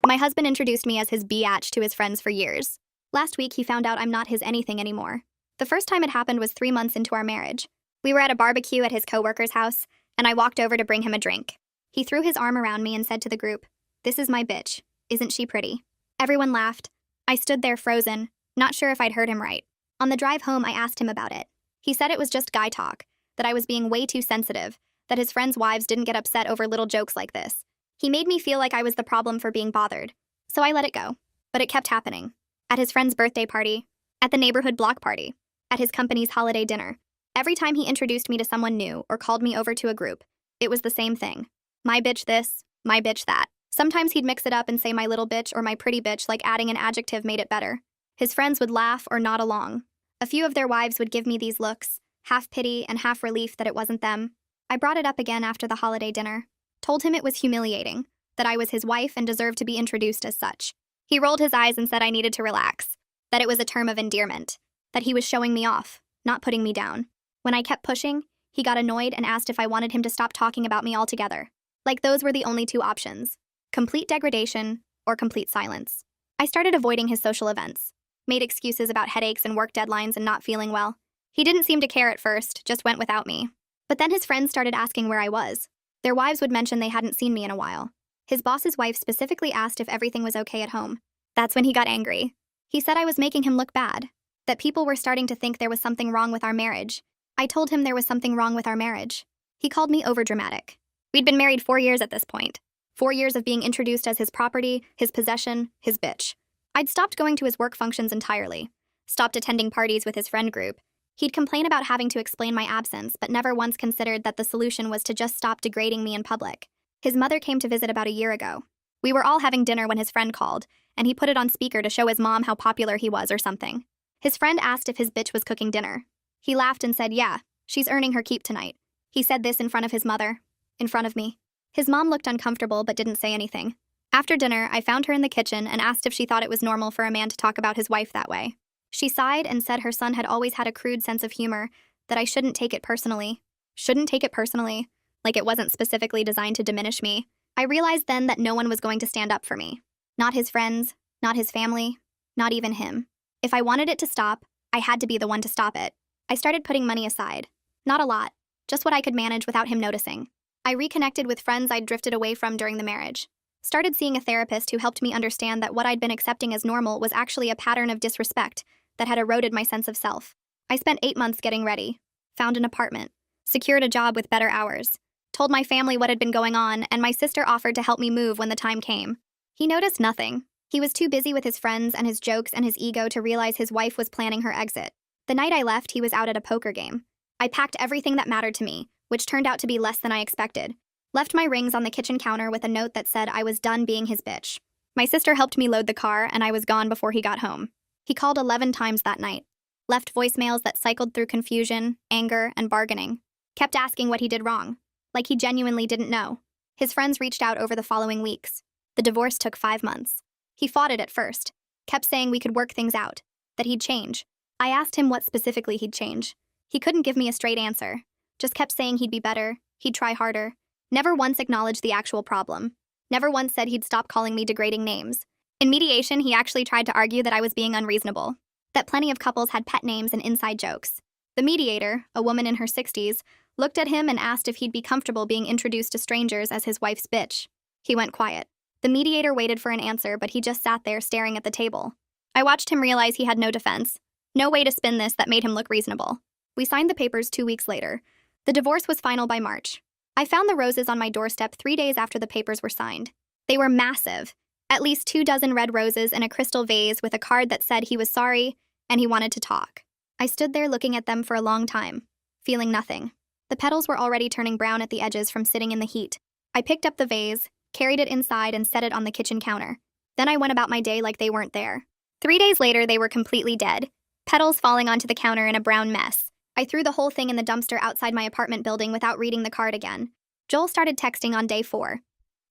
My husband introduced me as his biatch to his friends for years. Last week, he found out I'm not his anything anymore. The first time it happened was 3 months into our marriage. We were at a barbecue at his coworker's house, and I walked over to bring him a drink. He threw his arm around me and said to the group, "This is my bitch. Isn't she pretty?" Everyone laughed. I stood there frozen, not sure if I'd heard him right. On the drive home, I asked him about it. He said it was just guy talk, that I was being way too sensitive, that his friends' wives didn't get upset over little jokes like this. He made me feel like I was the problem for being bothered, so I let it go. But it kept happening. At his friend's birthday party, at the neighborhood block party, at his company's holiday dinner. Every time he introduced me to someone new or called me over to a group, it was the same thing. My bitch this, my bitch that. Sometimes he'd mix it up and say my little bitch or my pretty bitch, like adding an adjective made it better. His friends would laugh or nod along. A few of their wives would give me these looks, half pity and half relief that it wasn't them. I brought it up again after the holiday dinner. Told him it was humiliating, that I was his wife and deserved to be introduced as such. He rolled his eyes and said I needed to relax, that it was a term of endearment, that he was showing me off, not putting me down. When I kept pushing, he got annoyed and asked if I wanted him to stop talking about me altogether. Like those were the only two options: complete degradation or complete silence. I started avoiding his social events, made excuses about headaches and work deadlines and not feeling well. He didn't seem to care at first, just went without me. But then his friends started asking where I was. Their wives would mention they hadn't seen me in a while. His boss's wife specifically asked if everything was okay at home. That's when he got angry. He said I was making him look bad, that people were starting to think there was something wrong with our marriage. I told him there was something wrong with our marriage. He called me overdramatic. We'd been married 4 years at this point. 4 years of being introduced as his property, his possession, his bitch. I'd stopped going to his work functions entirely, stopped attending parties with his friend group. He'd complain about having to explain my absence, but never once considered that the solution was to just stop degrading me in public. His mother came to visit about a year ago. We were all having dinner when his friend called, and he put it on speaker to show his mom how popular he was or something. His friend asked if his bitch was cooking dinner. He laughed and said, "Yeah, she's earning her keep tonight." He said this in front of his mother, in front of me. His mom looked uncomfortable but didn't say anything. After dinner, I found her in the kitchen and asked if she thought it was normal for a man to talk about his wife that way. She sighed and said her son had always had a crude sense of humor, that I shouldn't take it personally. Shouldn't take it personally, like it wasn't specifically designed to diminish me. I realized then that no one was going to stand up for me. Not his friends, not his family, not even him. If I wanted it to stop, I had to be the one to stop it. I started putting money aside. Not a lot, just what I could manage without him noticing. I reconnected with friends I'd drifted away from during the marriage. Started seeing a therapist who helped me understand that what I'd been accepting as normal was actually a pattern of disrespect that had eroded my sense of self. I spent 8 months getting ready, found an apartment, secured a job with better hours, told my family what had been going on, and my sister offered to help me move when the time came. He noticed nothing. He was too busy with his friends and his jokes and his ego to realize his wife was planning her exit. The night I left, he was out at a poker game. I packed everything that mattered to me, which turned out to be less than I expected. Left my rings on the kitchen counter with a note that said I was done being his bitch. My sister helped me load the car, and I was gone before he got home. He called 11 times that night. Left voicemails that cycled through confusion, anger, and bargaining. Kept asking what he did wrong, like he genuinely didn't know. His friends reached out over the following weeks. The divorce took 5 months. He fought it at first, kept saying we could work things out, that he'd change. I asked him what specifically he'd change. He couldn't give me a straight answer, just kept saying he'd be better, he'd try harder. Never once acknowledged the actual problem. Never once said he'd stop calling me degrading names. In mediation, he actually tried to argue that I was being unreasonable, that plenty of couples had pet names and inside jokes. The mediator, a woman in her 60s, looked at him and asked if he'd be comfortable being introduced to strangers as his wife's bitch. He went quiet. The mediator waited for an answer, but he just sat there staring at the table. I watched him realize he had no defense, no way to spin this that made him look reasonable. We signed the papers 2 weeks later. The divorce was final by March. I found the roses on my doorstep 3 days after the papers were signed. They were massive. At least 24 red roses in a crystal vase with a card that said he was sorry and he wanted to talk. I stood there looking at them for a long time, feeling nothing. The petals were already turning brown at the edges from sitting in the heat. I picked up the vase, carried it inside, and set it on the kitchen counter. Then I went about my day like they weren't there. 3 days later, they were completely dead, petals falling onto the counter in a brown mess. I threw the whole thing in the dumpster outside my apartment building without reading the card again. Joel started texting on day 4.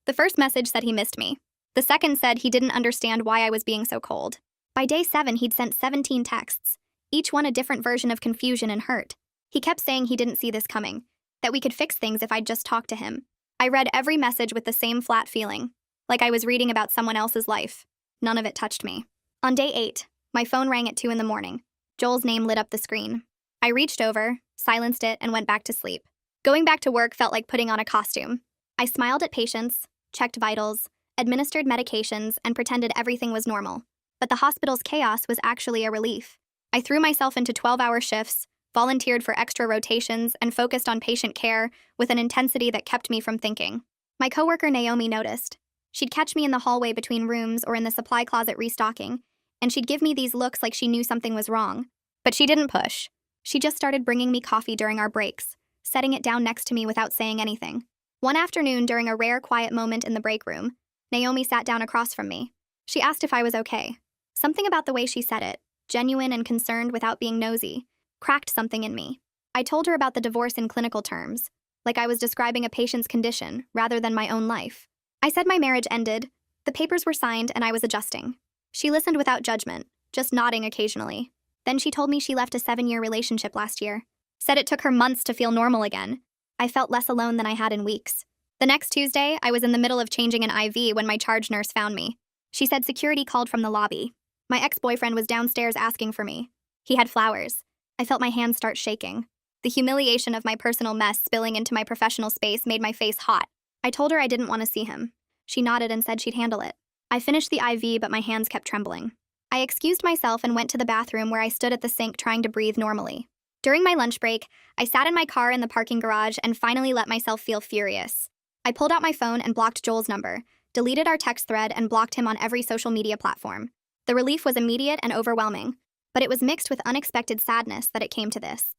The first message said he missed me. The second said he didn't understand why I was being so cold. By day 7, he'd sent 17 texts, each one a different version of confusion and hurt. He kept saying he didn't see this coming, that we could fix things if I'd just talk to him. I read every message with the same flat feeling. like I was reading about someone else's life. None of it touched me. On day 8, my phone rang at 2 in the morning. Joel's name lit up the screen. I reached over, silenced it, and went back to sleep. Going back to work felt like putting on a costume. I smiled at patients, checked vitals, administered medications, and pretended everything was normal. But the hospital's chaos was actually a relief. I threw myself into 12-hour shifts, volunteered for extra rotations, and focused on patient care with an intensity that kept me from thinking. My coworker Naomi noticed. She'd catch me in the hallway between rooms or in the supply closet restocking, and she'd give me these looks like she knew something was wrong. But she didn't push. She just started bringing me coffee during our breaks, setting it down next to me without saying anything. One afternoon, during a rare quiet moment in the break room, Naomi sat down across from me. She asked if I was okay. Something about the way she said it, genuine and concerned without being nosy, cracked something in me. I told her about the divorce in clinical terms, like I was describing a patient's condition rather than my own life. I said my marriage ended, the papers were signed, and I was adjusting. She listened without judgment, just nodding occasionally. Then she told me she left a 7-year relationship last year. Said it took her months to feel normal again. I felt less alone than I had in weeks. The next Tuesday, I was in the middle of changing an IV when my charge nurse found me. She said security called from the lobby. My ex-boyfriend was downstairs asking for me. He had flowers. I felt my hands start shaking. The humiliation of my personal mess spilling into my professional space made my face hot. I told her I didn't want to see him. She nodded and said she'd handle it. I finished the IV, but my hands kept trembling. I excused myself and went to the bathroom where I stood at the sink trying to breathe normally. During my lunch break, I sat in my car in the parking garage and finally let myself feel furious. I pulled out my phone and blocked Joel's number, deleted our text thread, and blocked him on every social media platform. The relief was immediate and overwhelming, but it was mixed with unexpected sadness that it came to this.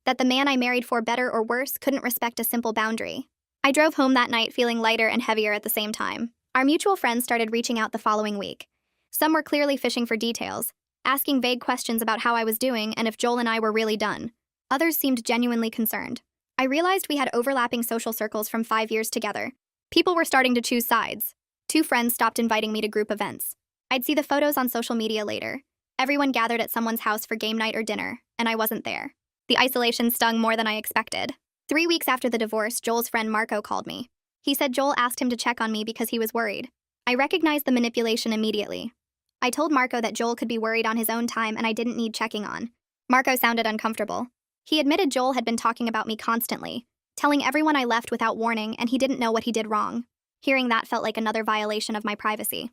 That the man I married for better or worse couldn't respect a simple boundary. I drove home that night feeling lighter and heavier at the same time. Our mutual friends started reaching out the following week. Some were clearly fishing for details, asking vague questions about how I was doing and if Joel and I were really done. Others seemed genuinely concerned. I realized we had overlapping social circles from 5 years together. People were starting to choose sides. 2 friends stopped inviting me to group events. I'd see the photos on social media later. Everyone gathered at someone's house for game night or dinner, and I wasn't there. The isolation stung more than I expected. 3 weeks after the divorce, Joel's friend Marco called me. He said Joel asked him to check on me because he was worried. I recognized the manipulation immediately. I told Marco that Joel could be worried on his own time and I didn't need checking on. Marco sounded uncomfortable. He admitted Joel had been talking about me constantly, telling everyone I left without warning, and he didn't know what he did wrong. Hearing that felt like another violation of my privacy.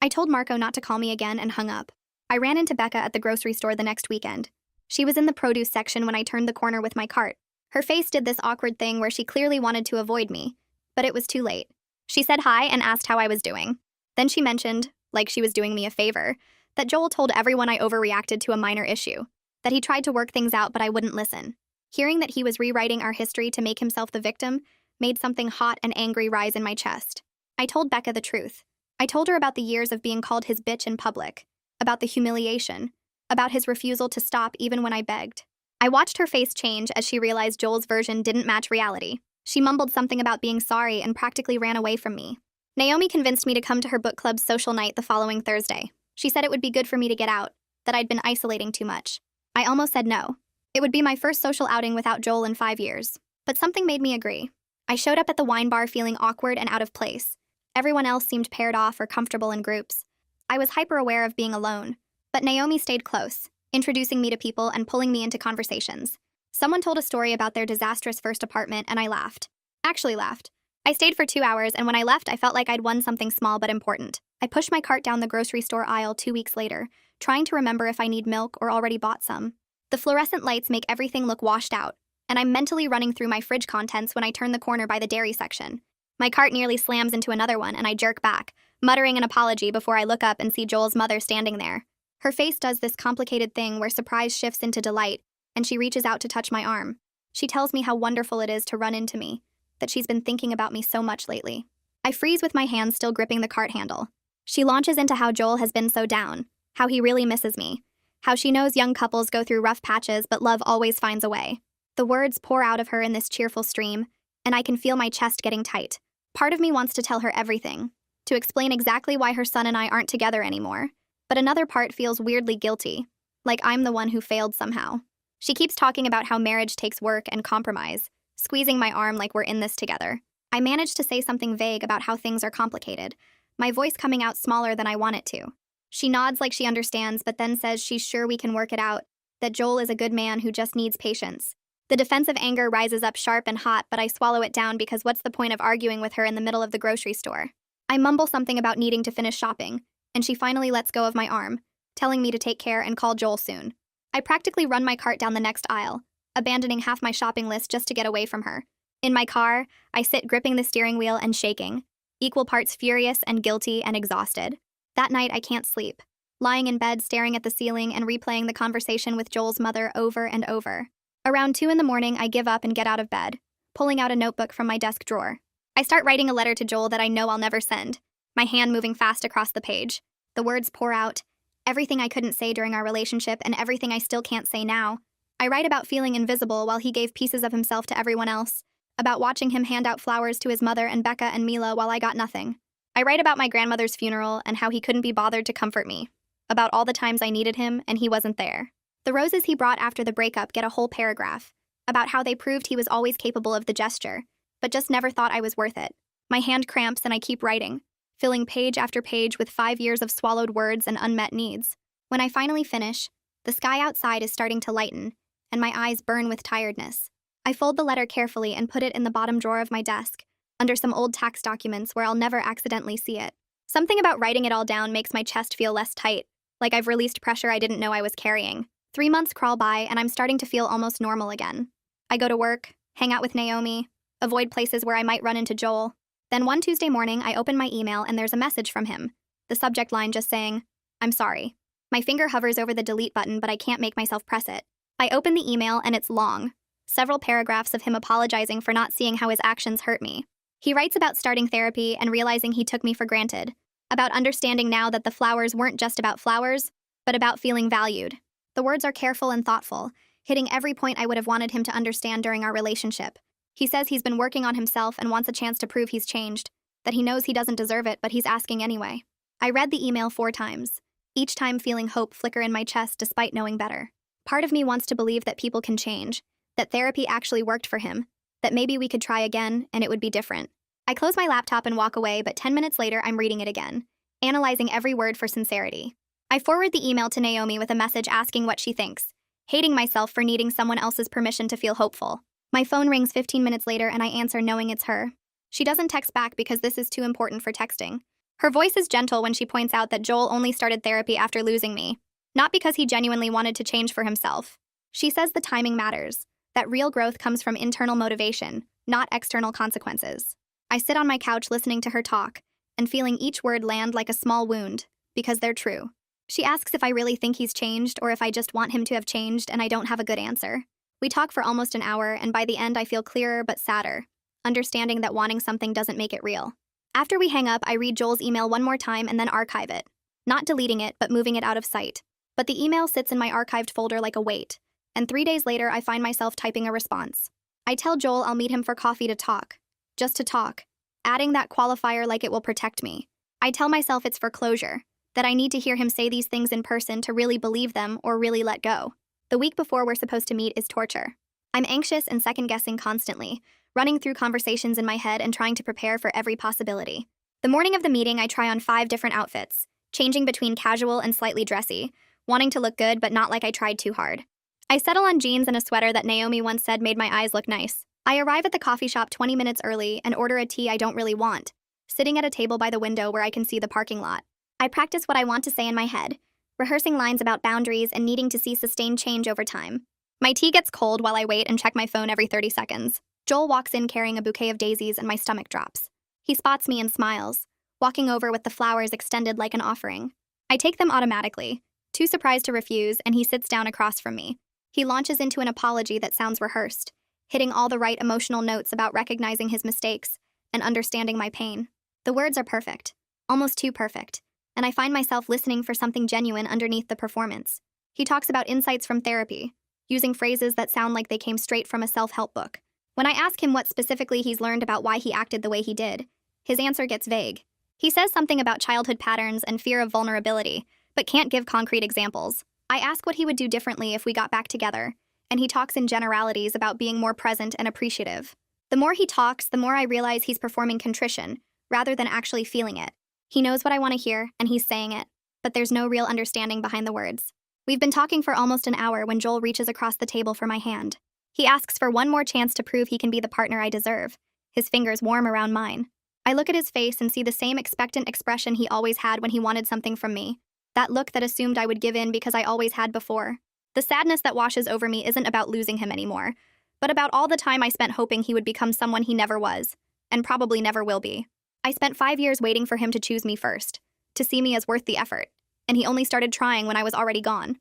I told Marco not to call me again and hung up. I ran into Becca at the grocery store the next weekend. She was in the produce section when I turned the corner with my cart. Her face did this awkward thing where she clearly wanted to avoid me, but it was too late. She said hi and asked how I was doing. Then she mentioned, like she was doing me a favor, that Joel told everyone I overreacted to a minor issue, that he tried to work things out but I wouldn't listen. Hearing that he was rewriting our history to make himself the victim made something hot and angry rise in my chest. I told Becca the truth. I told her about the years of being called his bitch in public, about the humiliation, about his refusal to stop even when I begged. I watched her face change as she realized Joel's version didn't match reality. She mumbled something about being sorry and practically ran away from me. Naomi convinced me to come to her book club's social night the following Thursday. She said it would be good for me to get out, that I'd been isolating too much. I almost said no. It would be my first social outing without Joel in 5 years. But something made me agree. I showed up at the wine bar feeling awkward and out of place. Everyone else seemed paired off or comfortable in groups. I was hyper-aware of being alone. But Naomi stayed close, introducing me to people and pulling me into conversations. Someone told a story about their disastrous first apartment, and I laughed. Actually laughed. I stayed for 2 hours, and when I left, I felt like I'd won something small but important. I pushed my cart down the grocery store aisle 2 weeks later, trying to remember if I need milk or already bought some. The fluorescent lights make everything look washed out, and I'm mentally running through my fridge contents when I turn the corner by the dairy section. My cart nearly slams into another one, and I jerk back, muttering an apology before I look up and see Joel's mother standing there. Her face does this complicated thing where surprise shifts into delight, and she reaches out to touch my arm. She tells me how wonderful it is to run into me, that she's been thinking about me so much lately. I freeze with my hands still gripping the cart handle. She launches into how Joel has been so down, how he really misses me, how she knows young couples go through rough patches but love always finds a way. The words pour out of her in this cheerful stream, and I can feel my chest getting tight. Part of me wants to tell her everything, to explain exactly why her son and I aren't together anymore, but another part feels weirdly guilty, like I'm the one who failed somehow. She keeps talking about how marriage takes work and compromise, squeezing my arm like we're in this together. I managed to say something vague about how things are complicated, my voice coming out smaller than I want it to. She nods like she understands, but then says she's sure we can work it out, that Joel is a good man who just needs patience. The defensive anger rises up sharp and hot, but I swallow it down because what's the point of arguing with her in the middle of the grocery store? I mumble something about needing to finish shopping, and she finally lets go of my arm, telling me to take care and call Joel soon. I practically run my cart down the next aisle, abandoning half my shopping list just to get away from her. In my car, I sit gripping the steering wheel and shaking, equal parts furious and guilty and exhausted. That night, I can't sleep, lying in bed staring at the ceiling and replaying the conversation with Joel's mother over and over. Around 2 in the morning, I give up and get out of bed, pulling out a notebook from my desk drawer. I start writing a letter to Joel that I know I'll never send, my hand moving fast across the page. The words pour out, everything I couldn't say during our relationship and everything I still can't say now. I write about feeling invisible while he gave pieces of himself to everyone else, about watching him hand out flowers to his mother and Becca and Mila while I got nothing. I write about my grandmother's funeral and how he couldn't be bothered to comfort me, about all the times I needed him and he wasn't there. The roses he brought after the breakup get a whole paragraph, about how they proved he was always capable of the gesture, but just never thought I was worth it. My hand cramps and I keep writing, filling page after page with 5 years of swallowed words and unmet needs. When I finally finish, the sky outside is starting to lighten, and my eyes burn with tiredness. I fold the letter carefully and put it in the bottom drawer of my desk, under some old tax documents where I'll never accidentally see it. Something about writing it all down makes my chest feel less tight, like I've released pressure I didn't know I was carrying. 3 months crawl by and I'm starting to feel almost normal again. I go to work, hang out with Naomi, avoid places where I might run into Joel. Then one Tuesday morning, I open my email and there's a message from him, the subject line just saying, "I'm sorry." My finger hovers over the delete button, but I can't make myself press it. I open the email and it's long, several paragraphs of him apologizing for not seeing how his actions hurt me. He writes about starting therapy and realizing he took me for granted, about understanding now that the flowers weren't just about flowers, but about feeling valued. The words are careful and thoughtful, hitting every point I would have wanted him to understand during our relationship. He says he's been working on himself and wants a chance to prove he's changed, that he knows he doesn't deserve it, but he's asking anyway. I read the email 4 times, each time feeling hope flicker in my chest despite knowing better. Part of me wants to believe that people can change, that therapy actually worked for him, that maybe we could try again and it would be different. I close my laptop and walk away, but 10 minutes later I'm reading it again, analyzing every word for sincerity. I forward the email to Naomi with a message asking what she thinks, hating myself for needing someone else's permission to feel hopeful. My phone rings 15 minutes later and I answer knowing it's her. She doesn't text back because this is too important for texting. Her voice is gentle when she points out that Joel only started therapy after losing me, not because he genuinely wanted to change for himself. She says the timing matters, that real growth comes from internal motivation, not external consequences. I sit on my couch listening to her talk and feeling each word land like a small wound, because they're true. She asks if I really think he's changed or if I just want him to have changed, and I don't have a good answer. We talk for almost an hour, and by the end I feel clearer but sadder, understanding that wanting something doesn't make it real. After we hang up, I read Joel's email one more time and then archive it. Not deleting it, but moving it out of sight. But the email sits in my archived folder like a weight, and 3 days later I find myself typing a response. I tell Joel I'll meet him for coffee to talk. Just to talk. Adding that qualifier like it will protect me. I tell myself it's for closure, that I need to hear him say these things in person to really believe them or really let go. The week before we're supposed to meet is torture. I'm anxious and second-guessing constantly, running through conversations in my head and trying to prepare for every possibility. The morning of the meeting, I try on 5 different outfits, changing between casual and slightly dressy, wanting to look good but not like I tried too hard. I settle on jeans and a sweater that Naomi once said made my eyes look nice. I arrive at the coffee shop 20 minutes early and order a tea I don't really want, sitting at a table by the window where I can see the parking lot. I practice what I want to say in my head, rehearsing lines about boundaries and needing to see sustained change over time. My tea gets cold while I wait and check my phone every 30 seconds. Joel walks in carrying a bouquet of daisies and my stomach drops. He spots me and smiles, walking over with the flowers extended like an offering. I take them automatically, too surprised to refuse, and he sits down across from me. He launches into an apology that sounds rehearsed, hitting all the right emotional notes about recognizing his mistakes and understanding my pain. The words are perfect, almost too perfect, and I find myself listening for something genuine underneath the performance. He talks about insights from therapy, using phrases that sound like they came straight from a self-help book. When I ask him what specifically he's learned about why he acted the way he did, his answer gets vague. He says something about childhood patterns and fear of vulnerability, but can't give concrete examples. I ask what he would do differently if we got back together, and he talks in generalities about being more present and appreciative. The more he talks, the more I realize he's performing contrition, rather than actually feeling it. He knows what I want to hear, and he's saying it, but there's no real understanding behind the words. We've been talking for almost an hour when Joel reaches across the table for my hand. He asks for one more chance to prove he can be the partner I deserve, his fingers warm around mine. I look at his face and see the same expectant expression he always had when he wanted something from me. That look that assumed I would give in because I always had before. The sadness that washes over me isn't about losing him anymore, but about all the time I spent hoping he would become someone he never was, and probably never will be. I spent 5 years waiting for him to choose me first, to see me as worth the effort, and he only started trying when I was already gone.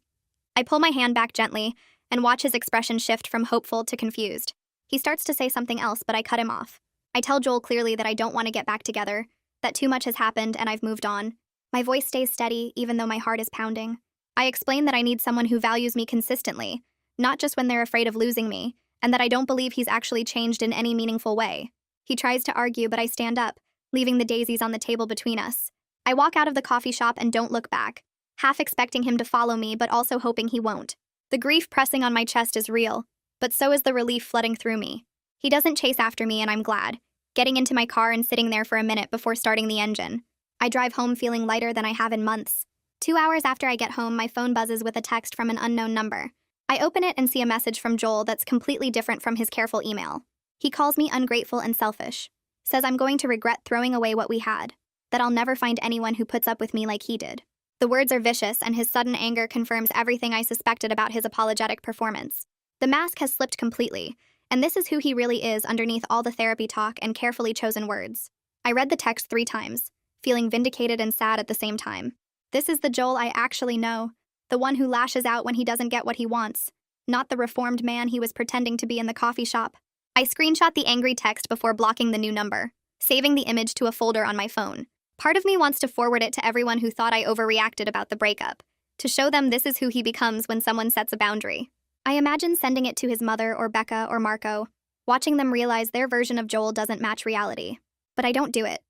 I pull my hand back gently and watch his expression shift from hopeful to confused. He starts to say something else, but I cut him off. I tell Joel clearly that I don't want to get back together, that too much has happened and I've moved on. My voice stays steady, even though my heart is pounding. I explain that I need someone who values me consistently, not just when they're afraid of losing me, and that I don't believe he's actually changed in any meaningful way. He tries to argue, but I stand up, leaving the daisies on the table between us. I walk out of the coffee shop and don't look back, half expecting him to follow me, but also hoping he won't. The grief pressing on my chest is real, but so is the relief flooding through me. He doesn't chase after me, and I'm glad, getting into my car and sitting there for a minute before starting the engine. I drive home feeling lighter than I have in months. 2 hours after I get home, my phone buzzes with a text from an unknown number. I open it and see a message from Joel that's completely different from his careful email. He calls me ungrateful and selfish, says I'm going to regret throwing away what we had, that I'll never find anyone who puts up with me like he did. The words are vicious, and his sudden anger confirms everything I suspected about his apologetic performance. The mask has slipped completely, and this is who he really is underneath all the therapy talk and carefully chosen words. I read the text 3 times, feeling vindicated and sad at the same time. This is the Joel I actually know, the one who lashes out when he doesn't get what he wants, not the reformed man he was pretending to be in the coffee shop. I screenshot the angry text before blocking the new number, saving the image to a folder on my phone. Part of me wants to forward it to everyone who thought I overreacted about the breakup, to show them this is who he becomes when someone sets a boundary. I imagine sending it to his mother or Becca or Marco, watching them realize their version of Joel doesn't match reality. But I don't do it,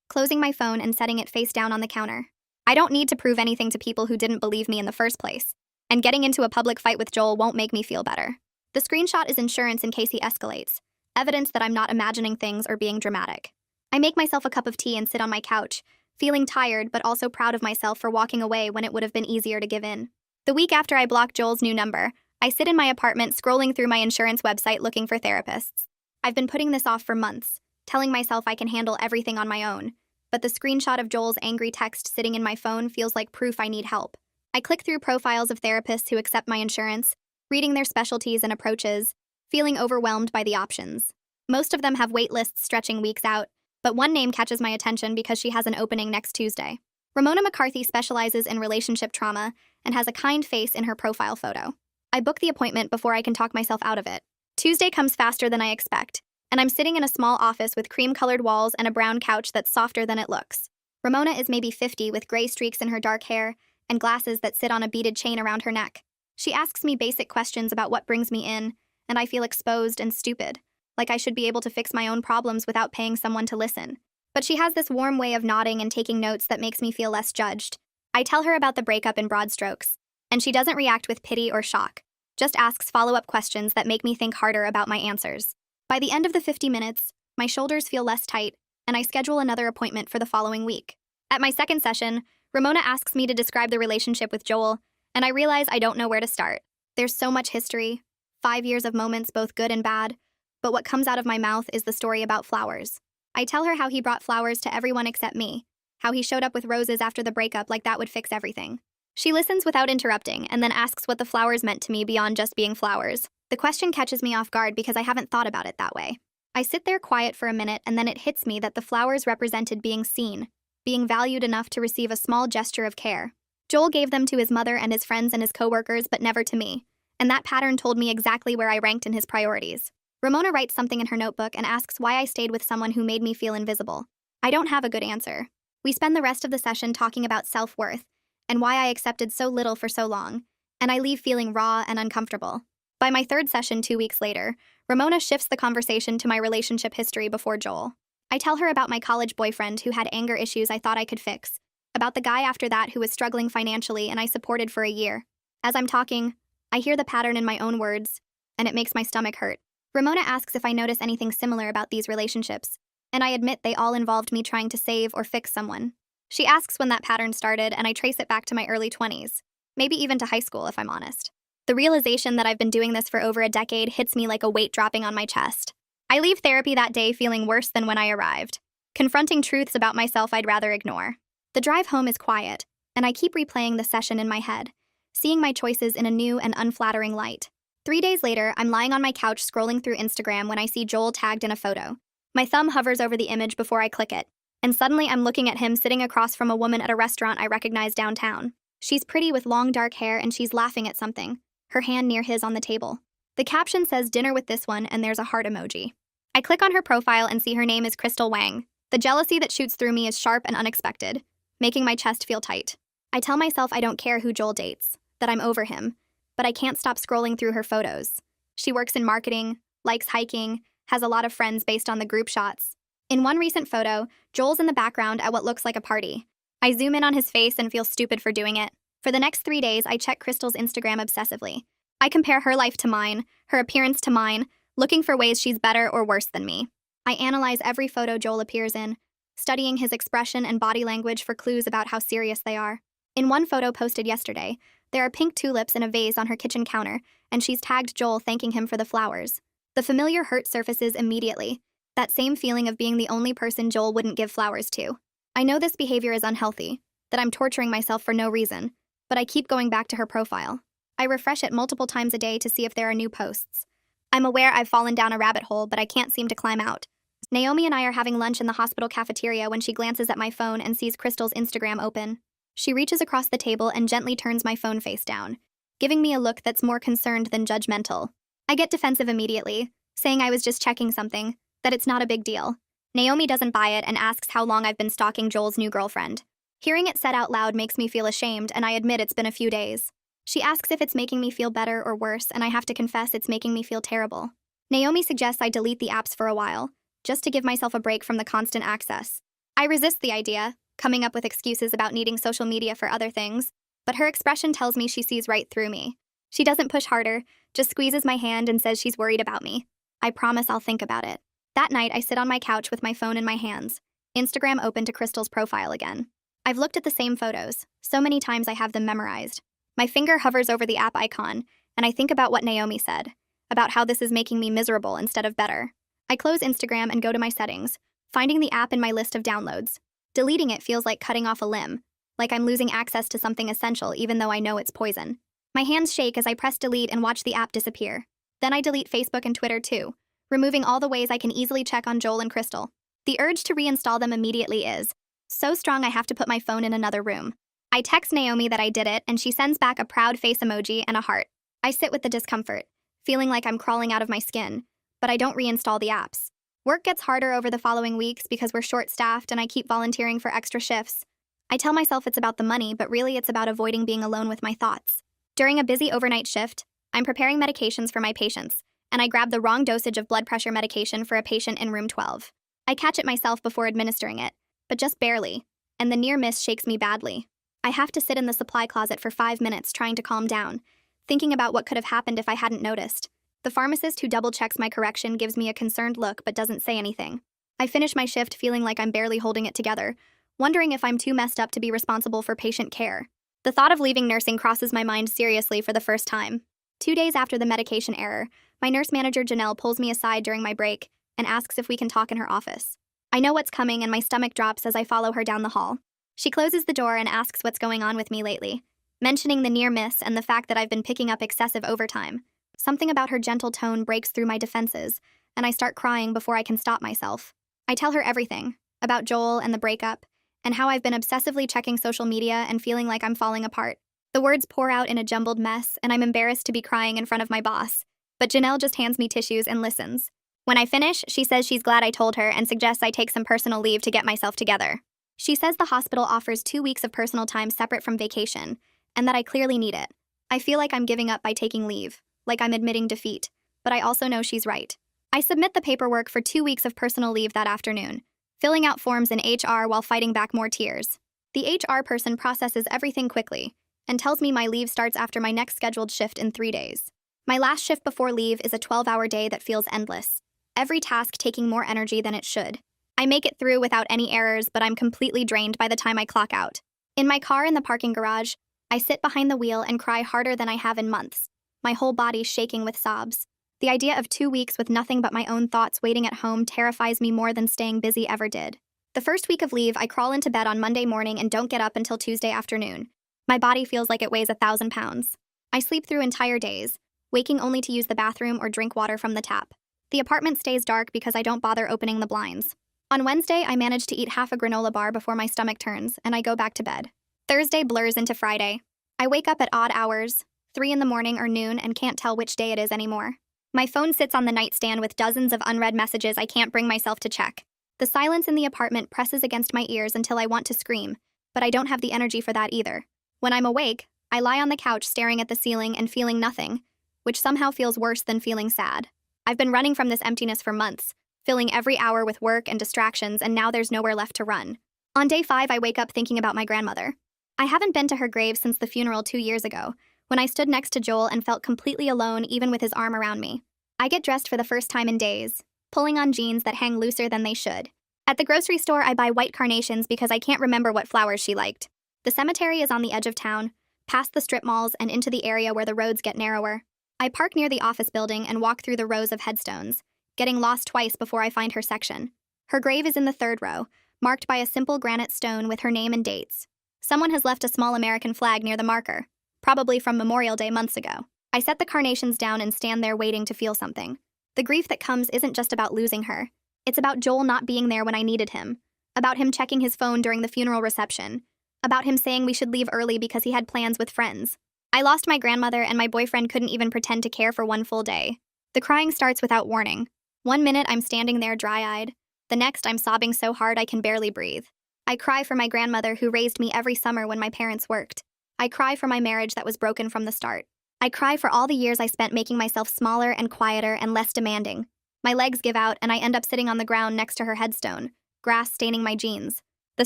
closing my phone and setting it face down on the counter. I don't need to prove anything to people who didn't believe me in the first place, and getting into a public fight with Joel won't make me feel better. The screenshot is insurance in case he escalates, evidence that I'm not imagining things or being dramatic. I make myself a cup of tea and sit on my couch, feeling tired but also proud of myself for walking away when it would have been easier to give in. The week after I block Joel's new number, I sit in my apartment scrolling through my insurance website looking for therapists. I've been putting this off for months, telling myself I can handle everything on my own, but the screenshot of Joel's angry text sitting in my phone feels like proof I need help. I click through profiles of therapists who accept my insurance, reading their specialties and approaches, feeling overwhelmed by the options. Most of them have wait lists stretching weeks out, but one name catches my attention because she has an opening next Tuesday. Ramona McCarthy specializes in relationship trauma and has a kind face in her profile photo. I book the appointment before I can talk myself out of it. Tuesday comes faster than I expect, and I'm sitting in a small office with cream-colored walls and a brown couch that's softer than it looks. Ramona is maybe 50 with gray streaks in her dark hair and glasses that sit on a beaded chain around her neck. She asks me basic questions about what brings me in, and I feel exposed and stupid, like I should be able to fix my own problems without paying someone to listen. But she has this warm way of nodding and taking notes that makes me feel less judged. I tell her about the breakup in broad strokes, and she doesn't react with pity or shock, just asks follow-up questions that make me think harder about my answers. By the end of the 50 minutes, my shoulders feel less tight, and I schedule another appointment for the following week. At my second session, Ramona asks me to describe the relationship with Joel, and I realize I don't know where to start. There's so much history, 5 years of moments both good and bad, but what comes out of my mouth is the story about flowers. I tell her how he brought flowers to everyone except me, how he showed up with roses after the breakup like that would fix everything. She listens without interrupting and then asks what the flowers meant to me beyond just being flowers. The question catches me off guard because I haven't thought about it that way. I sit there quiet for a minute and then it hits me that the flowers represented being seen, being valued enough to receive a small gesture of care. Joel gave them to his mother and his friends and his coworkers, but never to me, and that pattern told me exactly where I ranked in his priorities. Ramona writes something in her notebook and asks why I stayed with someone who made me feel invisible. I don't have a good answer. We spend the rest of the session talking about self-worth and why I accepted so little for so long, and I leave feeling raw and uncomfortable. By my third session 2 weeks later, Ramona shifts the conversation to my relationship history before Joel. I tell her about my college boyfriend who had anger issues I thought I could fix, about the guy after that who was struggling financially and I supported for a year. As I'm talking, I hear the pattern in my own words, and it makes my stomach hurt. Ramona asks if I notice anything similar about these relationships, and I admit they all involved me trying to save or fix someone. She asks when that pattern started, and I trace it back to my early 20s, maybe even to high school if I'm honest. The realization that I've been doing this for over a decade hits me like a weight dropping on my chest. I leave therapy that day feeling worse than when I arrived, confronting truths about myself I'd rather ignore. The drive home is quiet, and I keep replaying the session in my head, seeing my choices in a new and unflattering light. 3 days later, I'm lying on my couch scrolling through Instagram when I see Joel tagged in a photo. My thumb hovers over the image before I click it, and suddenly I'm looking at him sitting across from a woman at a restaurant I recognize downtown. She's pretty with long dark hair and she's laughing at something, her hand near his on the table. The caption says dinner with this one and there's a heart emoji. I click on her profile and see her name is Crystal Wang. The jealousy that shoots through me is sharp and unexpected, making my chest feel tight. I tell myself I don't care who Joel dates, that I'm over him, but I can't stop scrolling through her photos. She works in marketing, likes hiking, has a lot of friends based on the group shots. In one recent photo, Joel's in the background at what looks like a party. I zoom in on his face and feel stupid for doing it. For the next 3 days, I check Crystal's Instagram obsessively. I compare her life to mine, her appearance to mine, looking for ways she's better or worse than me. I analyze every photo Joel appears in, studying his expression and body language for clues about how serious they are. In one photo posted yesterday, there are pink tulips in a vase on her kitchen counter, and she's tagged Joel thanking him for the flowers. The familiar hurt surfaces immediately, that same feeling of being the only person Joel wouldn't give flowers to. I know this behavior is unhealthy, that I'm torturing myself for no reason, but I keep going back to her profile. I refresh it multiple times a day to see if there are new posts. I'm aware I've fallen down a rabbit hole, but I can't seem to climb out. Naomi and I are having lunch in the hospital cafeteria when she glances at my phone and sees Crystal's Instagram open. She reaches across the table and gently turns my phone face down, giving me a look that's more concerned than judgmental. I get defensive immediately, saying I was just checking something, that it's not a big deal. Naomi doesn't buy it and asks how long I've been stalking Joel's new girlfriend. Hearing it said out loud makes me feel ashamed, and I admit it's been a few days. She asks if it's making me feel better or worse, and I have to confess it's making me feel terrible. Naomi suggests I delete the apps for a while, just to give myself a break from the constant access. I resist the idea, coming up with excuses about needing social media for other things, but her expression tells me she sees right through me. She doesn't push harder, just squeezes my hand and says she's worried about me. I promise I'll think about it. That night, I sit on my couch with my phone in my hands, Instagram open to Crystal's profile again. I've looked at the same photos, so many times I have them memorized. My finger hovers over the app icon, and I think about what Naomi said, about how this is making me miserable instead of better. I close Instagram and go to my settings, finding the app in my list of downloads. Deleting it feels like cutting off a limb, like I'm losing access to something essential even though I know it's poison. My hands shake as I press delete and watch the app disappear. Then I delete Facebook and Twitter too, removing all the ways I can easily check on Joel and Crystal. The urge to reinstall them immediately is so strong I have to put my phone in another room. I text Naomi that I did it, and she sends back a proud face emoji and a heart. I sit with the discomfort, feeling like I'm crawling out of my skin, but I don't reinstall the apps. Work gets harder over the following weeks because we're short-staffed and I keep volunteering for extra shifts. I tell myself it's about the money, but really it's about avoiding being alone with my thoughts. During a busy overnight shift, I'm preparing medications for my patients, and I grab the wrong dosage of blood pressure medication for a patient in room 12. I catch it myself before administering it, but just barely, and the near miss shakes me badly. I have to sit in the supply closet for 5 minutes trying to calm down, thinking about what could have happened if I hadn't noticed. The pharmacist who double-checks my correction gives me a concerned look but doesn't say anything. I finish my shift feeling like I'm barely holding it together, wondering if I'm too messed up to be responsible for patient care. The thought of leaving nursing crosses my mind seriously for the first time. 2 days after the medication error, my nurse manager Janelle pulls me aside during my break and asks if we can talk in her office. I know what's coming and my stomach drops as I follow her down the hall. She closes the door and asks what's going on with me lately, mentioning the near miss and the fact that I've been picking up excessive overtime. Something about her gentle tone breaks through my defenses, and I start crying before I can stop myself. I tell her everything, about Joel and the breakup, and how I've been obsessively checking social media and feeling like I'm falling apart. The words pour out in a jumbled mess, and I'm embarrassed to be crying in front of my boss, but Janelle just hands me tissues and listens. When I finish, she says she's glad I told her and suggests I take some personal leave to get myself together. She says the hospital offers 2 weeks of personal time separate from vacation, and that I clearly need it. I feel like I'm giving up by taking leave, like I'm admitting defeat, but I also know she's right. I submit the paperwork for 2 weeks of personal leave that afternoon, filling out forms in HR while fighting back more tears. The HR person processes everything quickly and tells me my leave starts after my next scheduled shift in 3 days. My last shift before leave is a 12-hour day that feels endless, every task taking more energy than it should. I make it through without any errors, but I'm completely drained by the time I clock out. In my car in the parking garage, I sit behind the wheel and cry harder than I have in months, my whole body shaking with sobs. The idea of 2 weeks with nothing but my own thoughts waiting at home terrifies me more than staying busy ever did. The first week of leave, I crawl into bed on Monday morning and don't get up until Tuesday afternoon. My body feels like it weighs 1,000 pounds. I sleep through entire days, waking only to use the bathroom or drink water from the tap. The apartment stays dark because I don't bother opening the blinds. On Wednesday, I manage to eat half a granola bar before my stomach turns, and I go back to bed. Thursday blurs into Friday. I wake up at odd hours, 3 in the morning or noon, and can't tell which day it is anymore. My phone sits on the nightstand with dozens of unread messages I can't bring myself to check. The silence in the apartment presses against my ears until I want to scream, but I don't have the energy for that either. When I'm awake, I lie on the couch staring at the ceiling and feeling nothing, which somehow feels worse than feeling sad. I've been running from this emptiness for months, filling every hour with work and distractions, and now there's nowhere left to run. On day 5, I wake up thinking about my grandmother. I haven't been to her grave since the funeral 2 years ago, when I stood next to Joel and felt completely alone even with his arm around me. I get dressed for the first time in days, pulling on jeans that hang looser than they should. At the grocery store, I buy white carnations because I can't remember what flowers she liked. The cemetery is on the edge of town, past the strip malls and into the area where the roads get narrower. I park near the office building and walk through the rows of headstones, getting lost twice before I find her section. Her grave is in the 3rd row, marked by a simple granite stone with her name and dates. Someone has left a small American flag near the marker, probably from Memorial Day months ago. I set the carnations down and stand there waiting to feel something. The grief that comes isn't just about losing her. It's about Joel not being there when I needed him, about him checking his phone during the funeral reception, about him saying we should leave early because he had plans with friends. I lost my grandmother, and my boyfriend couldn't even pretend to care for one full day. The crying starts without warning. 1 minute, I'm standing there dry-eyed. The next, I'm sobbing so hard I can barely breathe. I cry for my grandmother who raised me every summer when my parents worked. I cry for my marriage that was broken from the start. I cry for all the years I spent making myself smaller and quieter and less demanding. My legs give out, and I end up sitting on the ground next to her headstone, grass staining my jeans. The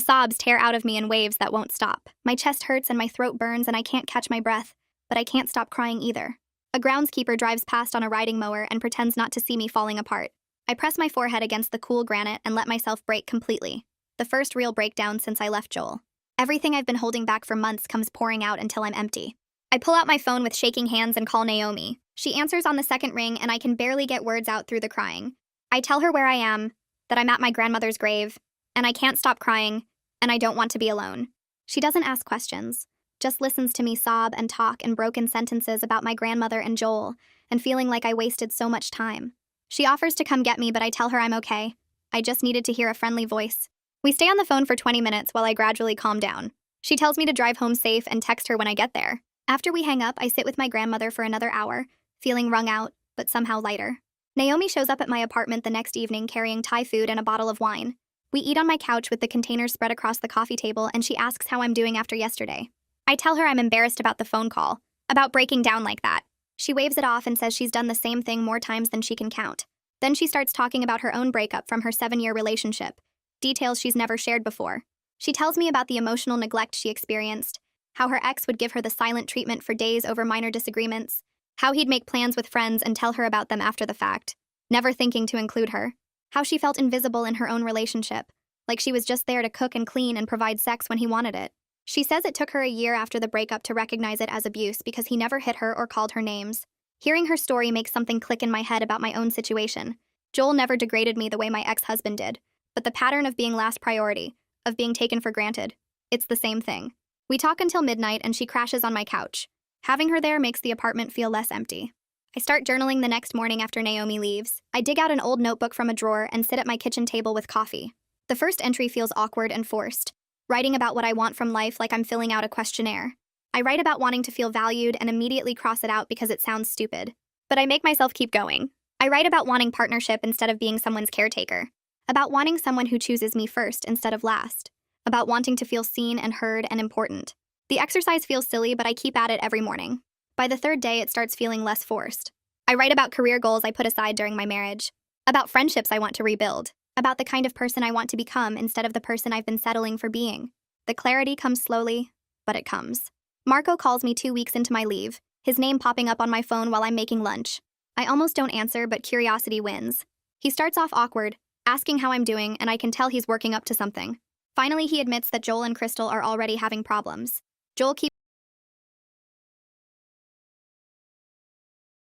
sobs tear out of me in waves that won't stop. My chest hurts and my throat burns and I can't catch my breath, but I can't stop crying either. A groundskeeper drives past on a riding mower and pretends not to see me falling apart. I press my forehead against the cool granite and let myself break completely. The first real breakdown since I left Joel. Everything I've been holding back for months comes pouring out until I'm empty. I pull out my phone with shaking hands and call Naomi. She answers on the second ring, and I can barely get words out through the crying. I tell her where I am, that I'm at my grandmother's grave, and I can't stop crying, and I don't want to be alone. She doesn't ask questions, just listens to me sob and talk in broken sentences about my grandmother and Joel, and feeling like I wasted so much time. She offers to come get me, but I tell her I'm okay. I just needed to hear a friendly voice. We stay on the phone for 20 minutes while I gradually calm down. She tells me to drive home safe and text her when I get there. After we hang up, I sit with my grandmother for another hour, feeling wrung out, but somehow lighter. Naomi shows up at my apartment the next evening carrying Thai food and a bottle of wine. We eat on my couch with the containers spread across the coffee table, and she asks how I'm doing after yesterday. I tell her I'm embarrassed about the phone call, about breaking down like that. She waves it off and says she's done the same thing more times than she can count. Then she starts talking about her own breakup from her 7-year relationship, details she's never shared before. She tells me about the emotional neglect she experienced, how her ex would give her the silent treatment for days over minor disagreements, how he'd make plans with friends and tell her about them after the fact, never thinking to include her, how she felt invisible in her own relationship, like she was just there to cook and clean and provide sex when he wanted it. She says it took her a year after the breakup to recognize it as abuse because he never hit her or called her names. Hearing her story makes something click in my head about my own situation. Joel never degraded me the way my ex-husband did, but the pattern of being last priority, of being taken for granted, it's the same thing. We talk until midnight and she crashes on my couch. Having her there makes the apartment feel less empty. I start journaling the next morning after Naomi leaves. I dig out an old notebook from a drawer and sit at my kitchen table with coffee. The first entry feels awkward and forced, writing about what I want from life like I'm filling out a questionnaire. I write about wanting to feel valued and immediately cross it out because it sounds stupid. But I make myself keep going. I write about wanting partnership instead of being someone's caretaker. About wanting someone who chooses me first instead of last. About wanting to feel seen and heard and important. The exercise feels silly, but I keep at it every morning. By the third day, it starts feeling less forced. I write about career goals I put aside during my marriage. About friendships I want to rebuild. About the kind of person I want to become instead of the person I've been settling for being. The clarity comes slowly, but it comes. Marco calls me 2 weeks into my leave, his name popping up on my phone while I'm making lunch. I almost don't answer, but curiosity wins. He starts off awkward, asking how I'm doing, and I can tell he's working up to something. Finally, he admits that Joel and Crystal are already having problems. Joel keeps